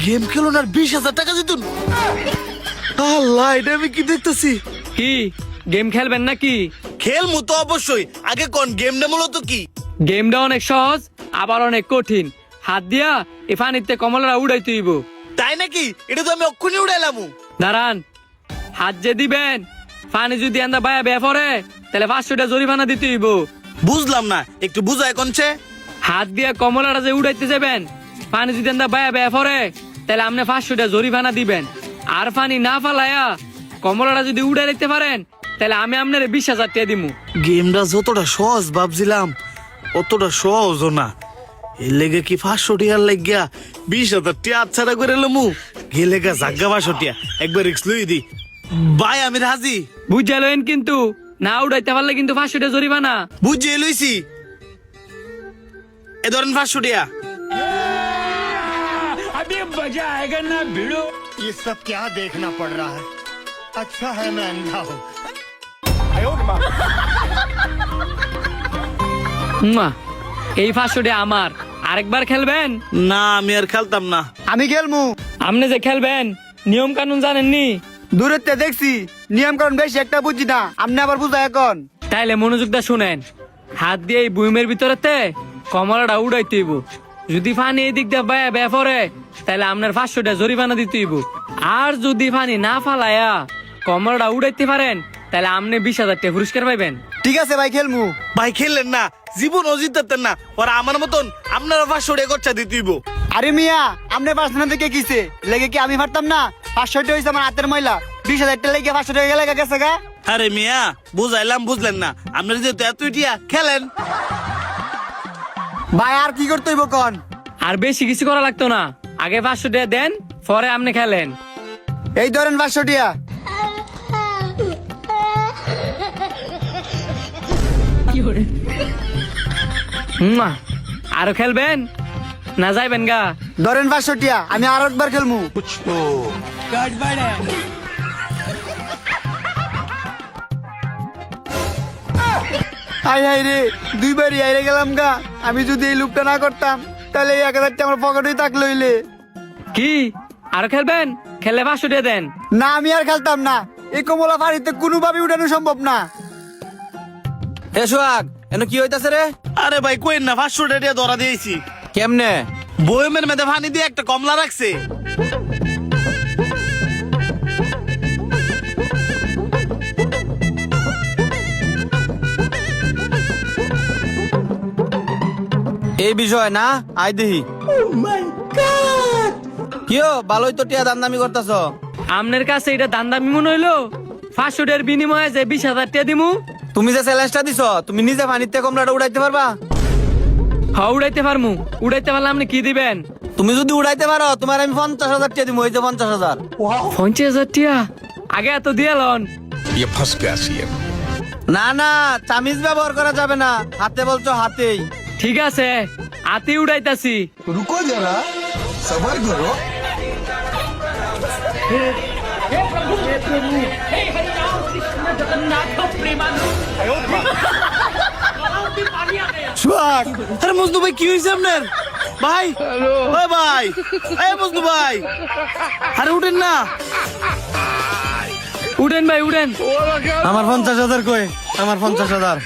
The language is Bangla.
গেম খেলুন আর 20,000 টাকা জিতুন। আল্লাহ, এটা আমি কি দেখতেছি? কি গেম খেলবেন নাকি? খেলমু তো অবশ্যই, আগে কোন গেমটা মূলত কি? গেমটা অনেক সহজ আবার অনেক কঠিন। হাত দিয়া এ পানিতে কমলারা উড়াই তুইব। তাই নাকি? এটা তো আমি অক্ষুনি উড়াইলাম। দাঁড়ান, হাত যে দিবেন পানি যদি আন্দা বায়া বেয়া পড়ে তাহলে 500 টাকা জরিমানা দিতে হইব। বুঝলাম না, একটু বুঝায় কোনছে। হাত দিয়া কমলাটা যে উড়াইতে যাবেন, পানি যদি আন্দা বায়া বেয়া পড়ে তাহলে আপনি 500 টাকা জরিমানা দিবেন। আর পানি না ফালায়া কমলাটা যদি উড়াই দিতে পারেন তাহলে আমি আপনার 20,000 টাকা দিমু। গেমটা যতটা সহজ ভাবছিলাম অতটা সহজও না। এর লেগে কি 500 টিয়ার লাগিয়া 20,000 টিয়া ছাড়া করে লমু। গেলে গা জাগা 500 টিয়া একবার রিক্স লই দি। ভাই আমি রাজি। বুঝা লইন, কিন্তু না উড়াইতে পারলে কিন্তু 500 টাকা জরিমানা। বুঝিয়ে লইছি। এ ধরেন 500 টিয়া। अभी मजा आएगा ना भिड़ो। ये सब क्या देखना पड़ रहा है? अच्छा है मैं अंधा हूँ। উম্মা, এই 500 টাকা আমার। আরেকবার খেলবেন? না, আমি আর খেলতাম না। আমি খেলমু। আপনি যে খেলবেন নিয়ম কানুন জানেননি? দূরের তে দেখছি, নিয়ম কারণ বেশি একটা বুঝি না, আপনি আবার বুঝা এখন। তাইলে মনোযোগ দা শুনেন। হাত দিয়ে এই বুইমের ভিতরেতে কমলাটা উড়াইতে হইব। যদি পানি এই দিক দিয়ে বায়া বেয়া পড়ে তাহলে আপনার 500 টাকা জরিমানা দিতে হইব। আর যদি পানি না ফালায়া কমলাটা উড়াইতে পারেন তাহলে আপনি 20,000 টাকা পুরস্কার পাইবেন। ঠিক আছে ভাই, খেলমু। ভাই খেললেন না, জীবন ও জিততেন না। ওরা আমার মতন আপনারা 500 টাকা খরচা দিতেইব। আরে মিয়া, আপনি পার্সোনাল থেকে কিসে লেগে কি আমি পারতাম না? 500 টাকা হয়েছে আমার হাতের ময়লা, 20,000 টাকা লেগে 500 টাকা গেলে গেছে গা। আরে মিয়া, বুঝাইলাম বুঝলেন না। আপনারা যেহেতু এত টিয়া খেলেন। ভাই আর কি করতে হইব কোন? আর বেশি কিছু করা লাগতো না। আগে 500 টাকা দেন, পরে আপনি খেলেন। এই ধরেন 500 টাকা। হুম্মা, আরো খেলবেন না যাইবেন গা? ধরেন 500 টাকা, আমি আর একবার খেলমু। হাই হাই রে, দুইবারই হাইরে গেলাম গা। আমি যদি এই লুকটা না করতাম তাহলে এই 1,000 টাকা আমার পকেটেই থাকলো হইলে। কি আরো খেলবেন? খেলে 500 টাকা দেন। না, আমি আর খেলতাম না। এই কমলা ফাড়িতে কোনোভাবে উঠানো সম্ভব না। এ সোহাগ, এনে কি হইতাছে রে? আরে ভাই কইন না, 500 টাকা ধরা দিয়েছি। কেমনে? বয়মের মেধে পানি দিয়ে একটা কমলা রাখছে। এই বিষয় না, আই দেখি। কিও ভালোই তো টিয়া দাম দামি করতেছ। আপনার কাছে এটা দান্দামি মনে হইলো? 500 টাকার বিনিময়ে যে 20,000 টাকা দিমু। তুমি যে চ্যালেঞ্জটা দিছ, তুমি নিজে পানিতে কমলাটা উড়াইতে পারবা? হ্যাঁ, উড়াইতে পারমু। উড়াইতে পারলে আপনি কি দিবেন? তুমি যদি উড়াইতে পারো তোমার আমি 50,000 টাকা দিব। এই যে 50,000। 50,000 টাকা আগে এত দিয়ে লন। ये फंस गया सीएम। না না, চামিজ ব্যবহার করা যাবে না। হাতে বলছো হাতেই। ঠিক আছে, হাতি উড়াইতাছি। रुको जरा, सबर करो। সোহাগ, আরে মজনু ভাই কি হয়েছে আপনার? ভাই ওই ভাই, এই মজনু ভাই, আরে উঠেন না। উড়েন ভাই, উড়েন। আমার 50,000 কই? আমার 50,000।